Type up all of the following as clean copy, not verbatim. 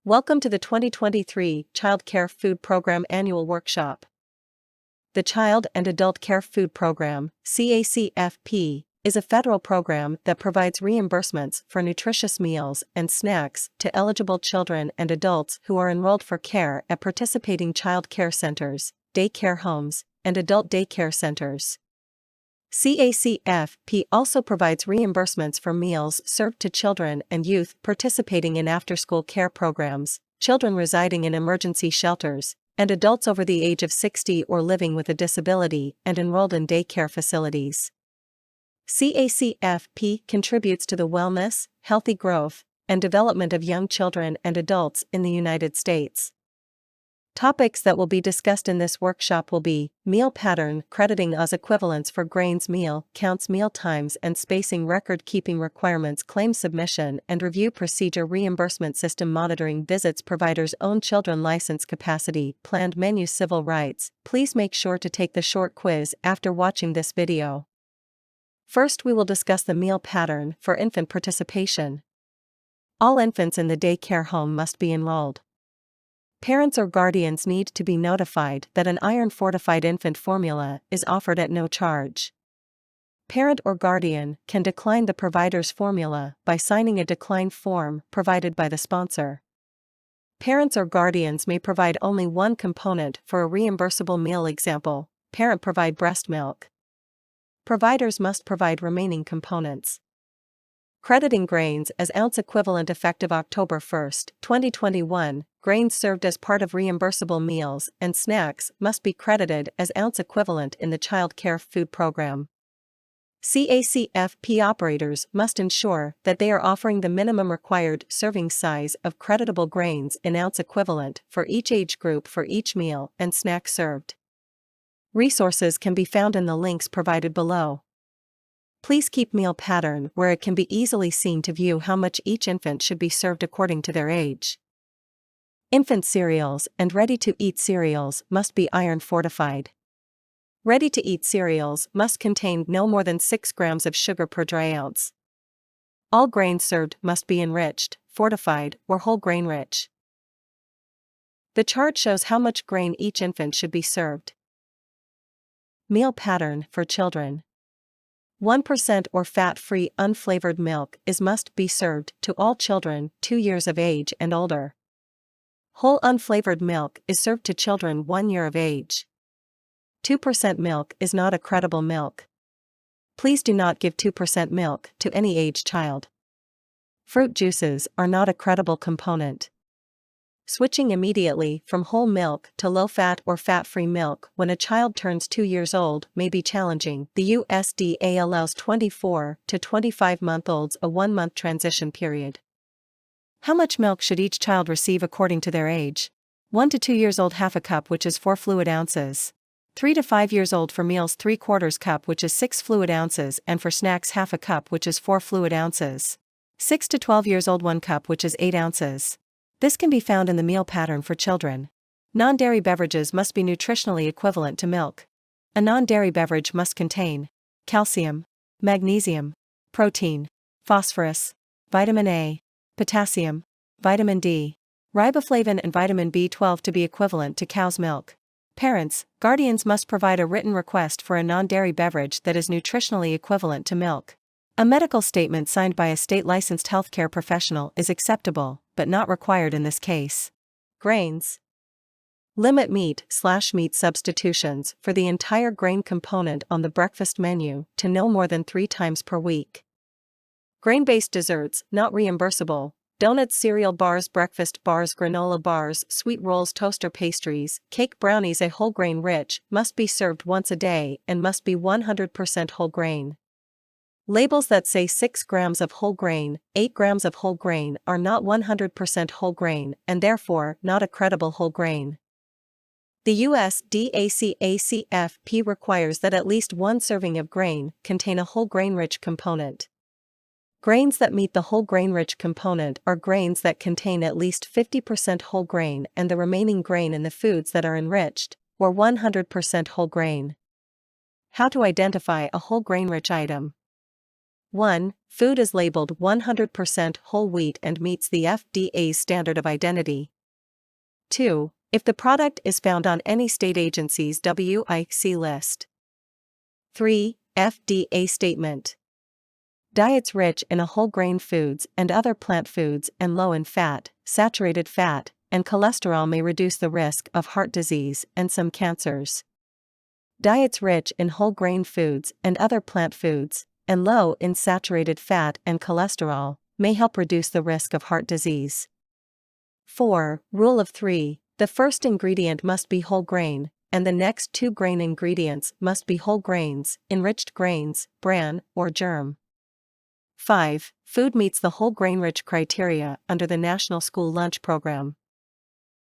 Welcome to the 2023 Child Care Food Program Annual Workshop. The Child and Adult Care Food Program, CACFP, is a federal program that provides reimbursements for nutritious meals and snacks to eligible children and adults who are enrolled for care at participating child care centers, daycare homes, and adult daycare centers. CACFP also provides reimbursements for meals served to children and youth participating in after-school care programs, children residing in emergency shelters, and adults over the age of 60 or living with a disability and enrolled in daycare facilities. CACFP contributes to the wellness, healthy growth, and development of young children and adults in the United States. Topics that will be discussed in this workshop will be meal pattern, crediting as equivalents for grains, meal counts, meal times and spacing, record keeping requirements, claim submission and review procedure, reimbursement system monitoring, visits, providers' own children, license capacity, planned menu, civil rights. Please make sure to take the short quiz after watching this video. First, we will discuss the meal pattern for infant participation. All infants in the daycare home must be enrolled. Parents or guardians need to be notified that an iron-fortified infant formula is offered at no charge. Parent or guardian can decline the provider's formula by signing a decline form provided by the sponsor. Parents or guardians may provide only one component for a reimbursable meal. Example: parent provide breast milk. Providers must provide remaining components. Crediting grains as ounce equivalent effective October 1, 2021, grains served as part of reimbursable meals and snacks must be credited as ounce equivalent in the Child Care Food Program. CACFP operators must ensure that they are offering the minimum required serving size of creditable grains in ounce equivalent for each age group for each meal and snack served. Resources can be found in the links provided below. Please keep meal pattern where it can be easily seen to view how much each infant should be served according to their age. Infant cereals and ready-to-eat cereals must be iron-fortified. Ready-to-eat cereals must contain no more than 6 grams of sugar per dry ounce. All grains served must be enriched, fortified, or whole grain rich. The chart shows how much grain each infant should be served. Meal pattern for children. 1% or fat-free unflavored milk must be served to all children 2 years of age and older. Whole unflavored milk is served to children 1 year of age. 2% milk is not a credible milk. Please do not give 2% milk to any age child. Fruit juices are not a credible component. Switching immediately from whole milk to low-fat or fat-free milk when a child turns 2 years old may be challenging. The USDA allows 24 to 25-month-olds a 1-month transition period. How much milk should each child receive according to their age? 1 to 2 years old, half a cup, which is 4 fluid ounces. 3 to 5 years old for meals, 3/4 cup, which is 6 fluid ounces, and for snacks, half a cup, which is 4 fluid ounces. 6 to 12 years old, 1 cup, which is 8 ounces. This can be found in the meal pattern for children. Non-dairy beverages must be nutritionally equivalent to milk. A non-dairy beverage must contain calcium, magnesium, protein, phosphorus, vitamin A, potassium, vitamin D, riboflavin and vitamin B12 to be equivalent to cow's milk. Parents, guardians must provide a written request for a non-dairy beverage that is nutritionally equivalent to milk. A medical statement signed by a state-licensed healthcare professional is acceptable, but not required in this case. Grains. Limit meat/meat substitutions for the entire grain component on the breakfast menu to no more than 3 times per week. Grain-based desserts, not reimbursable: donuts, cereal bars, breakfast bars, granola bars, sweet rolls, toaster pastries, cake, brownies, a whole grain rich, must be served once a day and must be 100% whole grain. Labels that say 6 grams of whole grain, 8 grams of whole grain are not 100% whole grain and therefore not a credible whole grain. The USDA-CACFP requires that at least 1 serving of grain contain a whole grain-rich component. Grains that meet the whole grain-rich component are grains that contain at least 50% whole grain and the remaining grain in the foods that are enriched, or 100% whole grain. How to identify a whole grain-rich item? 1. Food is labeled 100% whole wheat and meets the FDA's standard of identity. 2. If the product is found on any state agency's WIC list. 3. FDA statement. Diets rich in whole grain foods and other plant foods and low in fat, saturated fat, and cholesterol may reduce the risk of heart disease and some cancers. Diets rich in whole grain foods and other plant foods, and low in saturated fat and cholesterol, may help reduce the risk of heart disease. 4. Rule of 3. The first ingredient must be whole grain, and the next 2 grain ingredients must be whole grains, enriched grains, bran, or germ. 5. Food meets the whole grain-rich criteria under the National School Lunch Program.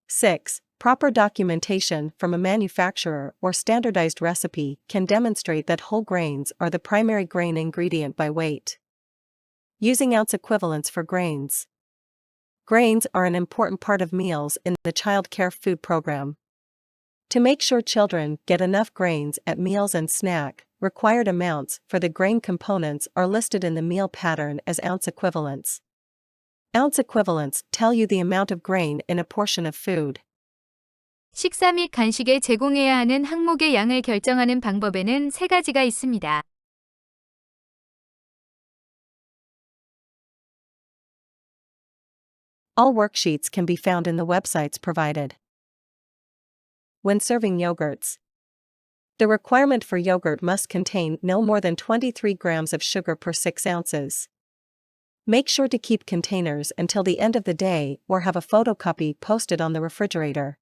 6. Proper documentation from a manufacturer or standardized recipe can demonstrate that whole grains are the primary grain ingredient by weight. Using ounce equivalents for grains. Grains are an important part of meals in the child care food program. To make sure children get enough grains at meals and snack, required amounts for the grain components are listed in the meal pattern as ounce equivalents. Ounce equivalents tell you the amount of grain in a portion of food. 식사 및 간식에 제공해야 하는 항목의 양을 결정하는 방법에는 3가지가 있습니다. All worksheets can be found in the websites provided. When serving yogurts, the requirement for yogurt must contain no more than 23 grams of sugar per 6 ounces. Make sure to keep containers until the end of the day or have a photocopy posted on the refrigerator.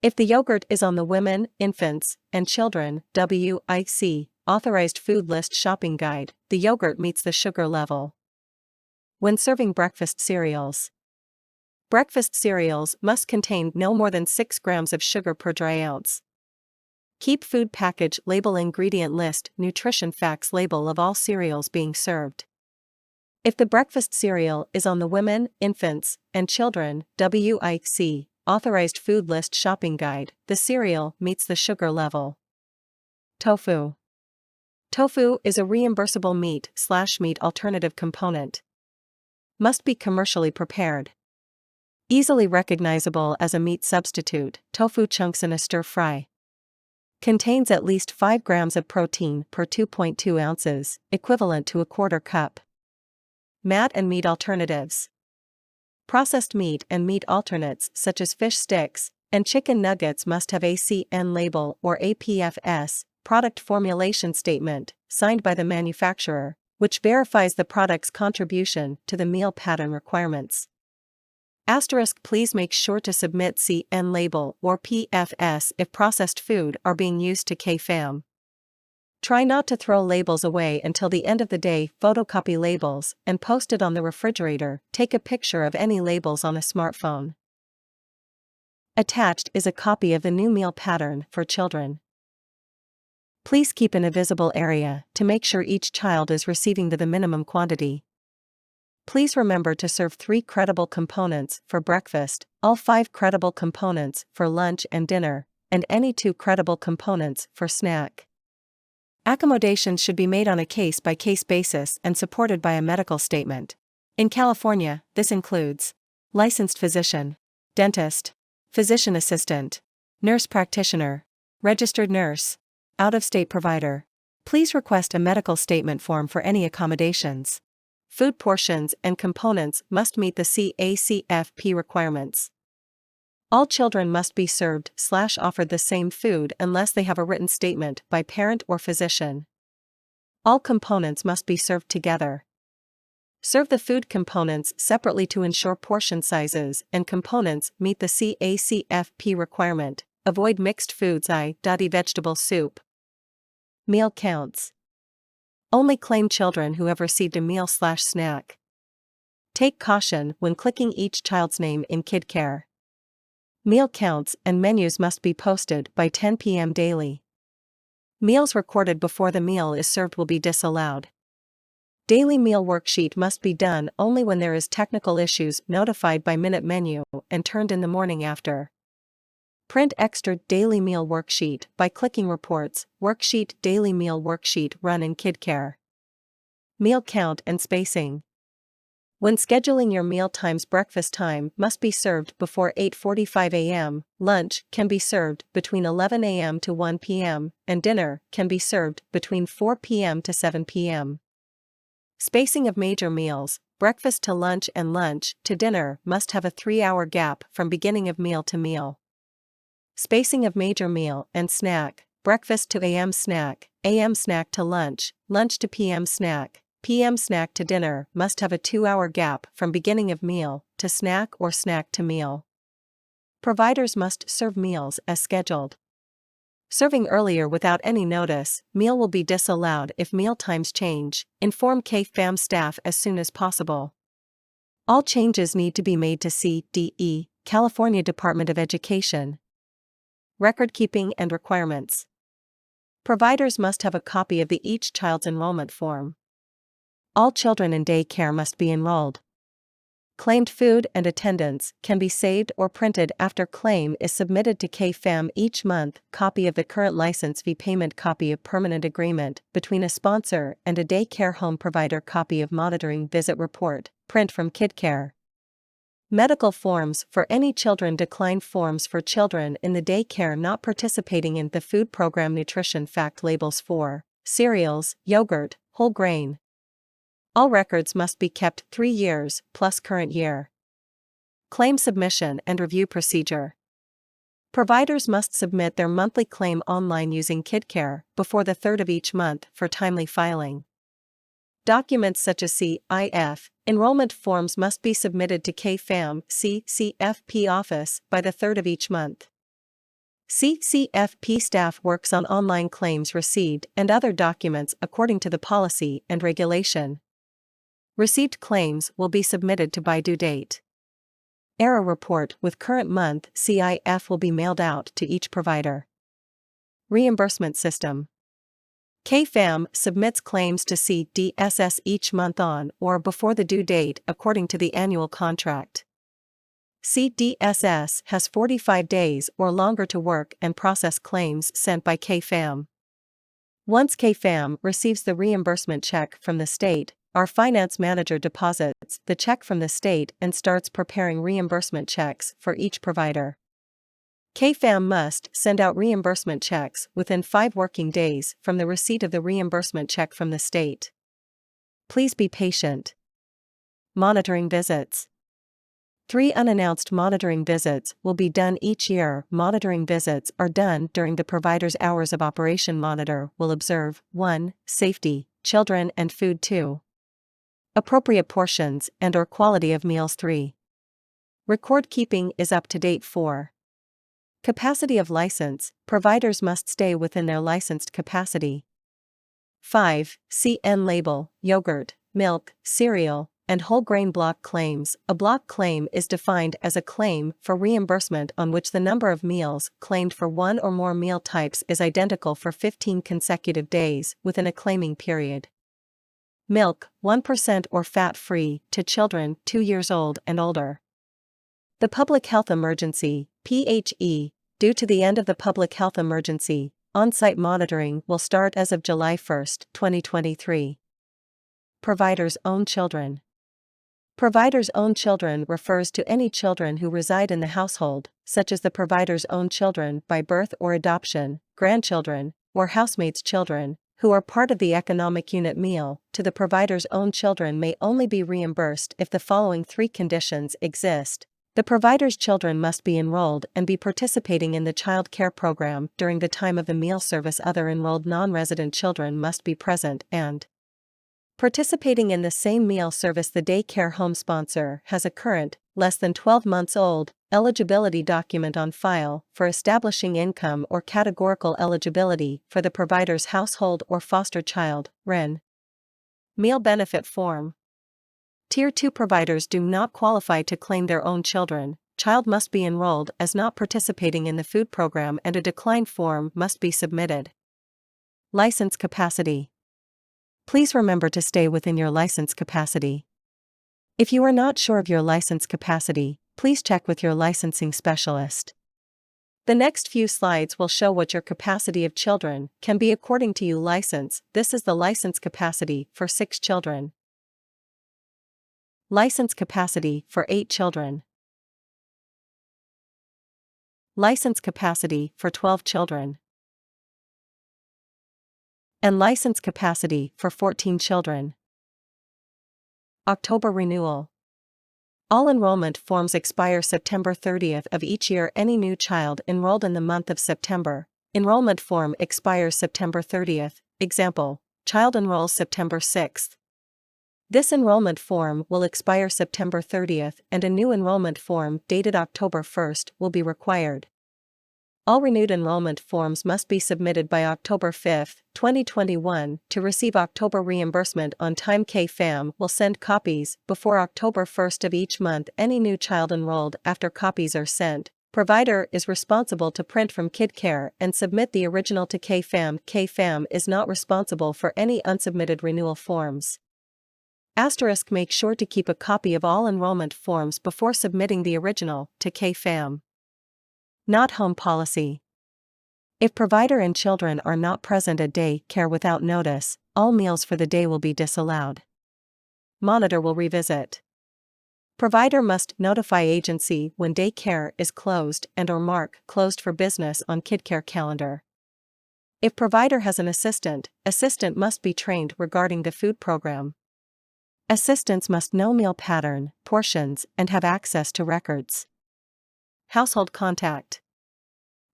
If the yogurt is on the Women, Infants, and Children WIC authorized food list shopping guide, the yogurt meets the sugar level. When serving breakfast cereals, breakfast cereals must contain no more than 6 grams of sugar per dry ounce. Keep food package label ingredient list nutrition facts label of all cereals being served. If the breakfast cereal is on the Women, Infants, and Children WIC authorized food list shopping guide, the cereal meets the sugar level. Tofu. Tofu is a reimbursable meat/meat alternative component. Must be commercially prepared. Easily recognizable as a meat substitute, tofu chunks in a stir fry. Contains at least 5 grams of protein per 2.2 ounces, equivalent to a quarter cup. Mat and meat alternatives. Processed meat and meat alternates such as fish sticks and chicken nuggets must have ACN label or APFS, product formulation statement, signed by the manufacturer, which verifies the product's contribution to the meal pattern requirements. Asterisk please make sure to submit CN label or PFS if processed food are being used to KFAM. Try not to throw labels away until the end of the day. Photocopy labels and post it on the refrigerator. Take a picture of any labels on a smartphone. Attached is a copy of the new meal pattern for children. Please keep in a visible area to make sure each child is receiving the minimum quantity. Please remember to serve 3 credible components for breakfast, all 5 credible components for lunch and dinner, and any 2 credible components for snack. Accommodations should be made on a case-by-case basis and supported by a medical statement. In California, this includes licensed physician, dentist, physician assistant, nurse practitioner, registered nurse, out-of-state provider. Please request a medical statement form for any accommodations. Food portions and components must meet the CACFP requirements. All children must be served/offered the same food unless they have a written statement by parent or physician. All components must be served together. Serve the food components separately to ensure portion sizes and components meet the CACFP requirement. Avoid mixed foods. Vegetable soup. Meal counts. Only claim children who have received a meal/snack. Take caution when clicking each child's name in KidCare. Meal counts and menus must be posted by 10 p.m. daily. Meals recorded before the meal is served will be disallowed. Daily meal worksheet must be done only when there is technical issues notified by Minute Menu and turned in the morning after. Print extra daily meal worksheet by clicking Reports, Worksheet Daily Meal Worksheet run in KidCare. Meal count and spacing. When scheduling your meal times, breakfast time must be served before 8:45 a.m., lunch can be served between 11 a.m. to 1 p.m., and dinner can be served between 4 p.m. to 7 p.m. Spacing of major meals, breakfast to lunch and lunch to dinner must have a 3-hour gap from beginning of meal to meal. Spacing of major meal and snack, breakfast to AM snack to lunch, lunch to PM snack to dinner must have a 2-hour gap from beginning of meal to snack or snack to meal. Providers must serve meals as scheduled. Serving earlier without any notice, meal will be disallowed if meal times change. Inform KFAM staff as soon as possible. All changes need to be made to CDE, California Department of Education. Record keeping and requirements. Providers must have a copy of each child's enrollment form. All children in daycare must be enrolled. Claimed food and attendance can be saved or printed after claim is submitted to KFAM each month. Copy of the current license fee payment, copy of permanent agreement between a sponsor and a daycare home provider, copy of monitoring visit report, print from KidCare. Medical forms for any children, decline forms for children in the daycare not participating in the food program, nutrition fact labels for cereals, yogurt, whole grain. All records must be kept 3 years plus current year. Claim submission and review procedure. Providers must submit their monthly claim online using KidCare before the 3rd of each month for timely filing. Documents such as CIF enrollment forms must be submitted to KFAM CCFP office by the 3rd of each month. CCFP staff works on online claims received and other documents according to the policy and regulation. Received claims will be submitted to by due date. Error report with current month CIF will be mailed out to each provider. Reimbursement system. KFAM submits claims to CDSS each month on or before the due date according to the annual contract. CDSS has 45 days or longer to work and process claims sent by KFAM. Once KFAM receives the reimbursement check from the state, our finance manager deposits the check from the state and starts preparing reimbursement checks for each provider. KFAM must send out reimbursement checks within 5 working days from the receipt of the reimbursement check from the state. Please be patient. Monitoring visits. 3 unannounced monitoring visits will be done each year. Monitoring visits are done during the provider's hours of operation. Monitor will observe 1. Safety, children and food. 2. Appropriate portions and or quality of meals. 3. Record keeping is up to date. 4. Capacity of license, providers must stay within their licensed capacity. 5. CN label, yogurt, milk, cereal, and whole grain block claims. A block claim is defined as a claim for reimbursement on which the number of meals claimed for one or more meal types is identical for 15 consecutive days within a claiming period. Milk, 1% or fat-free, to children 2 years old and older. The public health emergency, PHE, due to the end of the public health emergency, on-site monitoring will start as of July 1, 2023. Provider's own children. Provider's own children refers to any children who reside in the household, such as the provider's own children by birth or adoption, grandchildren, or housemates' children, who are part of the economic unit. Meal to the provider's own children may only be reimbursed if the following 3 conditions exist. The provider's children must be enrolled and be participating in the child care program during the time of the meal service. Other enrolled non-resident children must be present and participating in the same meal service. The daycare home sponsor has a current, less than 12 months old, eligibility document on file for establishing income or categorical eligibility for the provider's household or foster child, REN. Meal benefit form. Tier 2 providers do not qualify to claim their own children. Child must be enrolled as not participating in the food program and a decline form must be submitted. License capacity. Please remember to stay within your license capacity. If you are not sure of your license capacity, please check with your licensing specialist. The next few slides will show what your capacity of children can be according to your license. This is the license capacity for 6 children. License capacity for 8 children. License capacity for 12 children. And license capacity for 14 children. October renewal. All enrollment forms expire September 30th of each year. Any new child enrolled in the month of September, enrollment form expires September 30th. Example, child enrolls September 6th. This enrollment form will expire September 30th and a new enrollment form dated October 1st will be required. All renewed enrollment forms must be submitted by October 5, 2021, to receive October reimbursement on time. KFAM will send copies before October 1st of each month. Any new child enrolled after copies are sent, provider is responsible to print from KidCare and submit the original to KFAM. KFAM is not responsible for any unsubmitted renewal forms. Asterisk, make sure to keep a copy of all enrollment forms before submitting the original to KFAM. Not home policy. If provider and children are not present at day care without notice, all meals for the day will be disallowed. Monitor will revisit. Provider must notify agency when day care is closed and/or mark closed for business on KidCare calendar. If provider has an assistant, assistant must be trained regarding the food program. Assistants must know meal pattern, portions, and have access to records. Household contact.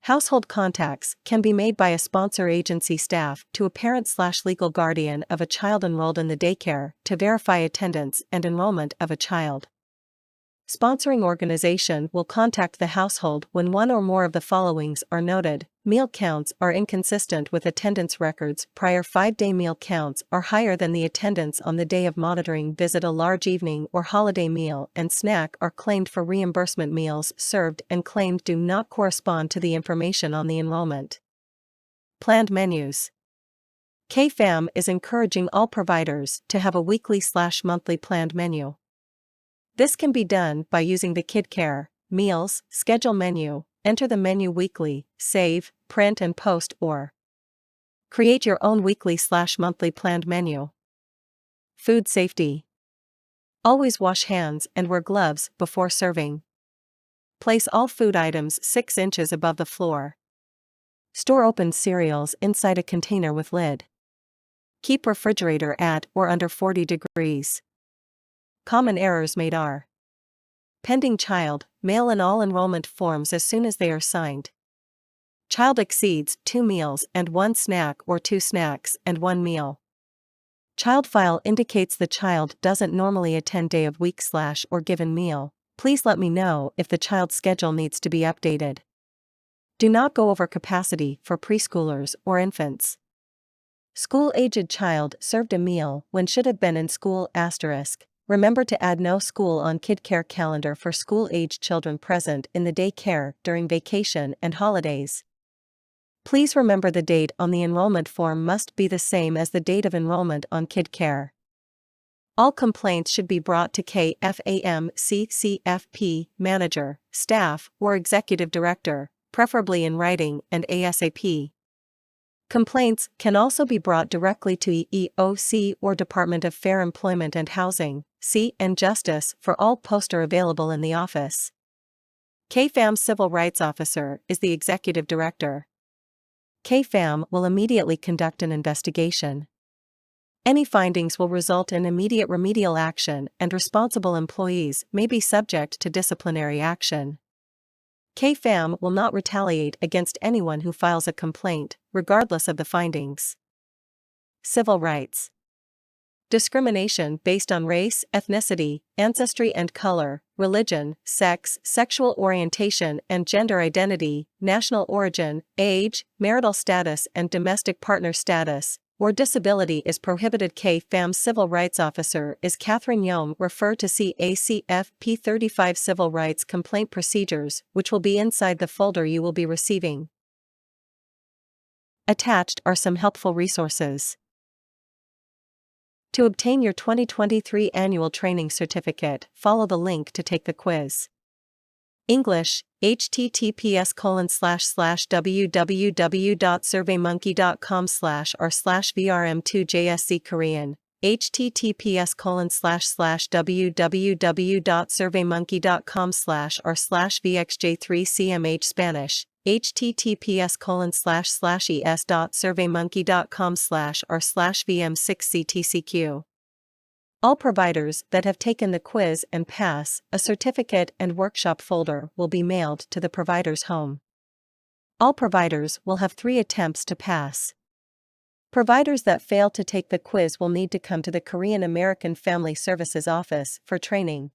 Household contacts can be made by a sponsor agency staff to a parent/legal guardian of a child enrolled in the daycare to verify attendance and enrollment of a child. Sponsoring organization will contact the household when one or more of the followings are noted. Meal counts are inconsistent with attendance records. Prior 5-day meal counts are higher than the attendance on the day of monitoring. Visit. A large evening or holiday meal and snack are claimed for reimbursement. Meals served and claimed do not correspond to the information on the enrollment. Planned menus. KFAM is encouraging all providers to have a weekly/monthly planned menu. This can be done by using the KidCare Meals Schedule menu. Enter the menu weekly, save, print and post, or create your own weekly/monthly planned menu. Food safety. Always wash hands and wear gloves before serving. Place all food items 6 inches above the floor. Store opened cereals inside a container with lid. Keep refrigerator at or under 40 degrees. Common errors made are: pending child, mail in all enrollment forms as soon as they are signed. Child exceeds 2 meals and 1 snack or 2 snacks and 1 meal. Child file indicates the child doesn't normally attend day of week/or given meal. Please let me know if the child's schedule needs to be updated. Do not go over capacity for preschoolers or infants. School-aged child served a meal when should have been in school. Asterisk. Remember to add no school on KidCare calendar for school-aged children present in the daycare during vacation and holidays. Please remember the date on the enrollment form must be the same as the date of enrollment on KidCare. All complaints should be brought to KFAM CCFP manager, staff, or executive director, preferably in writing and ASAP. Complaints can also be brought directly to EEOC or Department of Fair Employment and Housing, and Justice for all posts are available in the office. KFAM Civil Rights Officer is the executive director. KFAM will immediately conduct an investigation. Any findings will result in immediate remedial action and responsible employees may be subject to disciplinary action. KFAM will not retaliate against anyone who files a complaint, regardless of the findings. Civil rights. Discrimination based on race, ethnicity, ancestry and color, religion, sex, sexual orientation and gender identity, national origin, age, marital status and domestic partner status, or disability is prohibited. KFAM Civil Rights Officer is Catherine Yom. Refer to CACF P35 Civil Rights Complaint Procedures, which will be inside the folder you will be receiving. Attached are some helpful resources. To obtain your 2023 annual training certificate, follow the link to take the quiz. English, https://www.surveymonkey.com/r/vrm2jsc Korean, https://www.surveymonkey.com/r/vxj3cmh Spanish, https://es.surveymonkey.com/r/vm6ctcq. All providers that have taken the quiz and pass, a certificate and workshop folder will be mailed to the provider's home. All providers will have 3 attempts to pass. Providers that fail to take the quiz will need to come to the Korean American Family Services office for training.